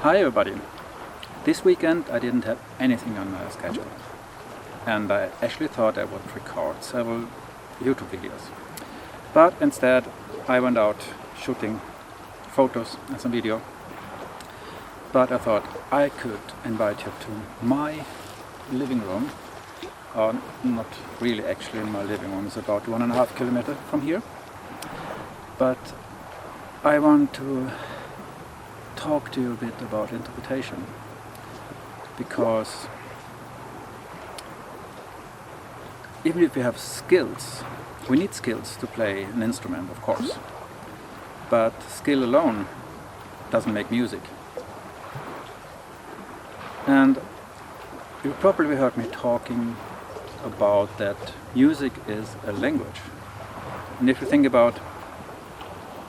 Hi everybody! This weekend I didn't have anything on my schedule, and I actually thought I would record several YouTube videos. But instead I went out shooting photos and some video. But I thought I could invite you to my living room, or not really actually in my living room, it's about 1.5 kilometers from here. But I want to talk to you a bit about interpretation, because even if you have skills, we need skills to play an instrument, of course, but skill alone doesn't make music. And you probably heard me talking about that music is a language. And if you think about,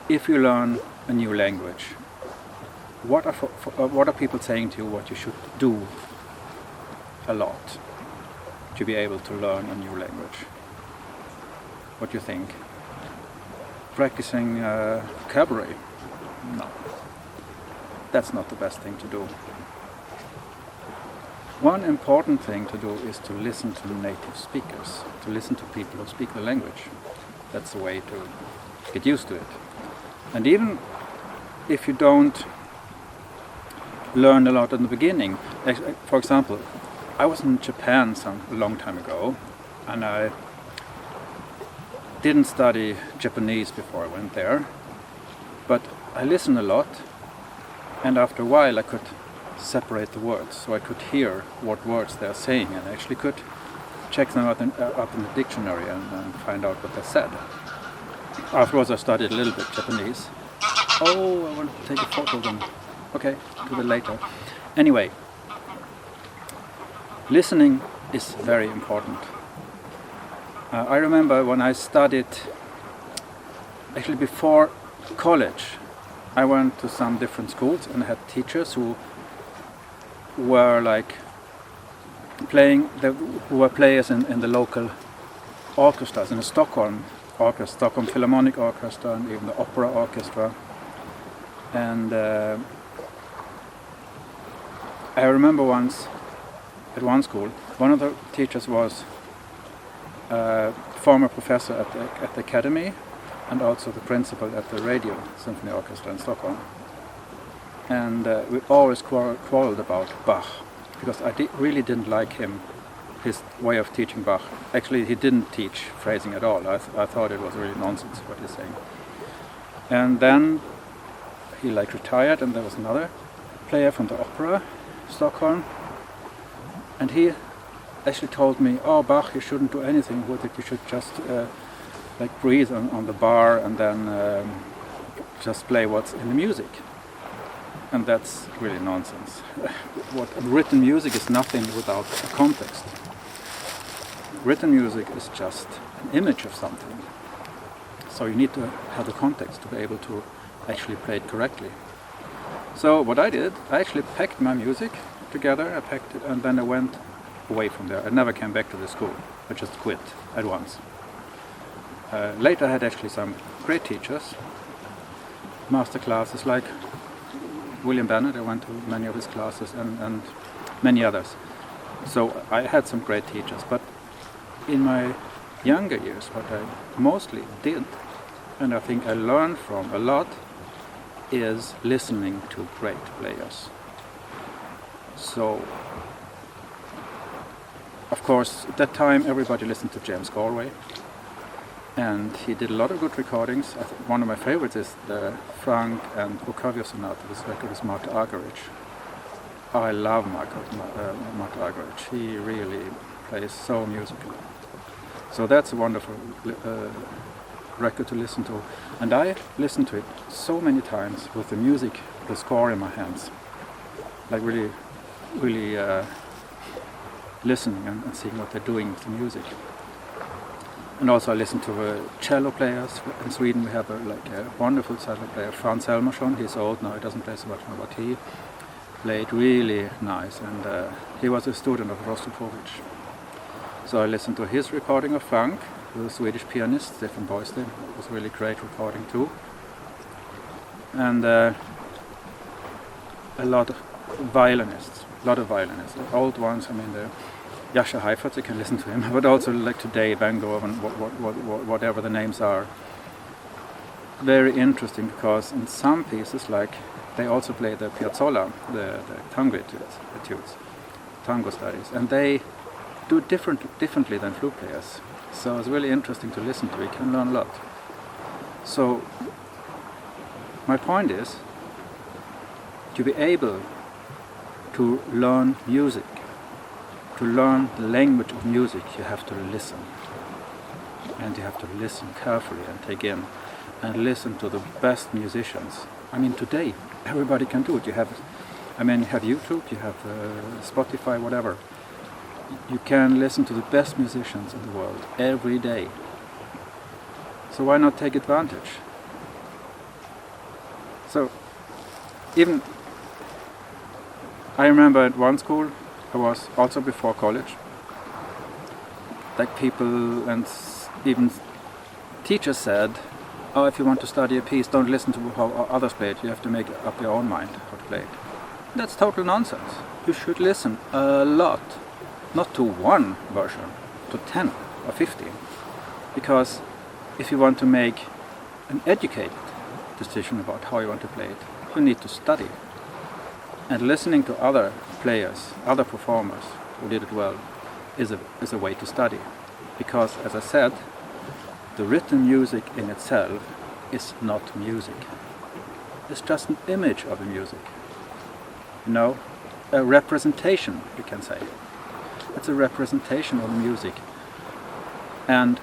if you learn a new language, what are people saying to you what you should do a lot to be able to learn a new language? What do you think? Practicing vocabulary? No. That's not the best thing to do. One important thing to do is to listen to native speakers, to listen to people who speak the language. That's the way to get used to it. And even if you don't learn a lot in the beginning. For example, I was in Japan a long time ago, and I didn't study Japanese before I went there, but I listened a lot, and after a while I could separate the words, so I could hear what words they're saying, and I actually could check them up in the dictionary and find out what they said. Afterwards I studied a little bit Japanese. Oh, I want to take a photo of them. Okay, do that later. Anyway, listening is very important. I remember when I studied, actually before college, I went to some different schools and had teachers who were like who were players in the local orchestras, in the Stockholm Orchestra, Stockholm Philharmonic Orchestra, and even the Opera Orchestra. And I remember once at one school, one of the teachers was a former professor at the academy, and also the principal at the Radio Symphony Orchestra in Stockholm. And we always quarreled about Bach, because I really didn't like his way of teaching Bach. Actually, he didn't teach phrasing at all. I thought it was really nonsense what he's saying. And then he retired, and there was another player from the opera, Stockholm, and he actually told me, oh, Bach, you shouldn't do anything with it, you should just breathe on the bar and then just play what's in the music. And that's really nonsense. What written music is nothing without a context. Written music is just an image of something. So you need to have the context to be able to actually play it correctly. So what I did, I actually packed my music together, I packed it, and then I went away from there. I never came back to the school. I just quit at once. Later I had actually some great teachers, master classes like William Bennett. I went to many of his classes, and many others. So I had some great teachers, but in my younger years what I mostly did, and I think I learned from a lot, is listening to great players. So, of course, at that time everybody listened to James Galway, and he did a lot of good recordings. I think one of my favorites is the Frank and Boccaccio Sonata. This record is Marta Argerich. I love Marta Argerich. He really plays so musical. So that's a wonderful record to listen to, and I listened to it so many times with the music, the score in my hands, really listening and seeing what they're doing with the music. And also I listen to cello players. In Sweden we have a wonderful cello player, Frans Helmersson. He's old now, he doesn't play so much now, but he played really nice, and he was a student of Rostropovich. So I listened to his recording of Frank, the Swedish pianist, Stefan Boystein. It was a really great recording too. And a lot of violinists, old ones. I mean, the Jascha Heifetz, you can listen to him, but also like today, Van Gogh and whatever the names are. Very interesting, because in some pieces, like they also play the Piazzolla, the tango etudes, tango studies, and they do differently than flute players. So it's really interesting to listen to. You can learn a lot. So my point is to be able to learn music. To learn the language of music, you have to listen. And you have to listen carefully and take in and listen to the best musicians. I mean, today everybody can do it. You have YouTube, you have Spotify, whatever. You can listen to the best musicians in the world every day. So why not take advantage? So even I remember at one school, I was also before college, like people and even teachers said, oh, if you want to study a piece, don't listen to how others play it, you have to make up your own mind how to play it. That's total nonsense. You should listen a lot, not to one version, to 10 or 15. Because if you want to make an educated decision about how you want to play it, you need to study. And listening to other players, other performers who did it well, is a way to study. Because, as I said, the written music in itself is not music. It's just an image of the music. You know, a representation, you can say. It's a representation of the music. And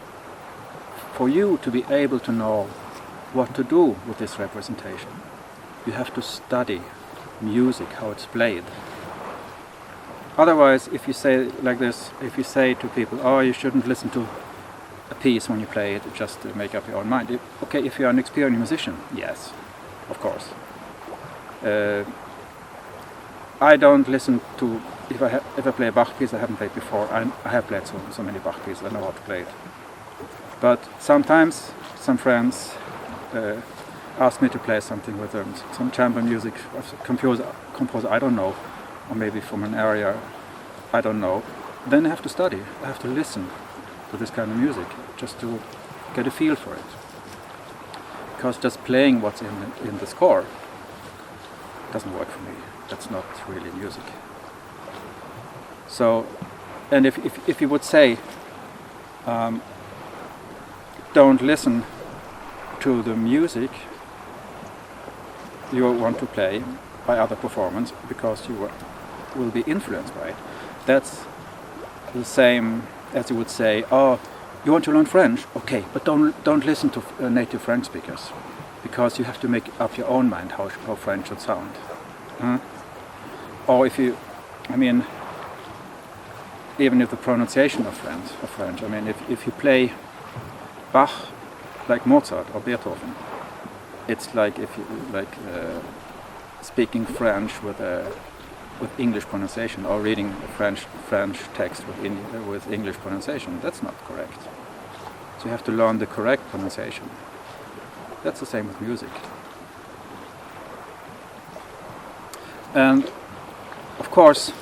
for you to be able to know what to do with this representation, you have to study music, how it's played. Otherwise, if you say like this, if you say to people, oh, you shouldn't listen to a piece when you play it, just to make up your own mind. Okay, if you're an experienced musician, yes, of course. I don't listen to, if I play a Bach piece I haven't played before, I have played so many Bach pieces, I know how to play it. But sometimes some friends ask me to play something with them, some chamber music, composer I don't know, or maybe from an area I don't know. Then I have to study, I have to listen to this kind of music, just to get a feel for it. Because just playing what's in the score doesn't work for me. That's not really music. So, and if you would say, don't listen to the music you want to play by other performers because you will be influenced by it, that's the same as you would say, oh, you want to learn French? Okay, but don't listen to native French speakers, because you have to make up your own mind how French should sound. Or even if the pronunciation of French, I mean, if you play Bach like Mozart or Beethoven, it's like if you speaking French with English pronunciation, or reading a French text with English pronunciation. That's not correct. So you have to learn the correct pronunciation. That's the same with music. And of course,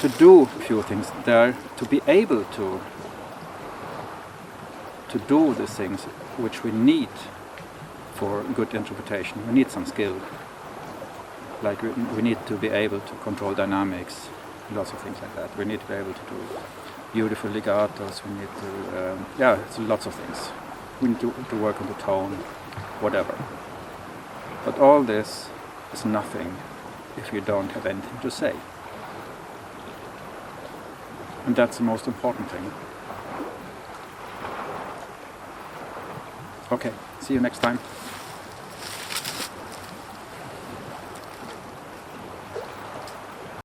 to do a few things there, to be able to do the things which we need for good interpretation, we need some skill. Like we need to be able to control dynamics, lots of things like that. We need to be able to do beautiful legatos, we need to, it's lots of things. We need to work on the tone, whatever. But all this is nothing if you don't have anything to say. And that's the most important thing. Okay, see you next time.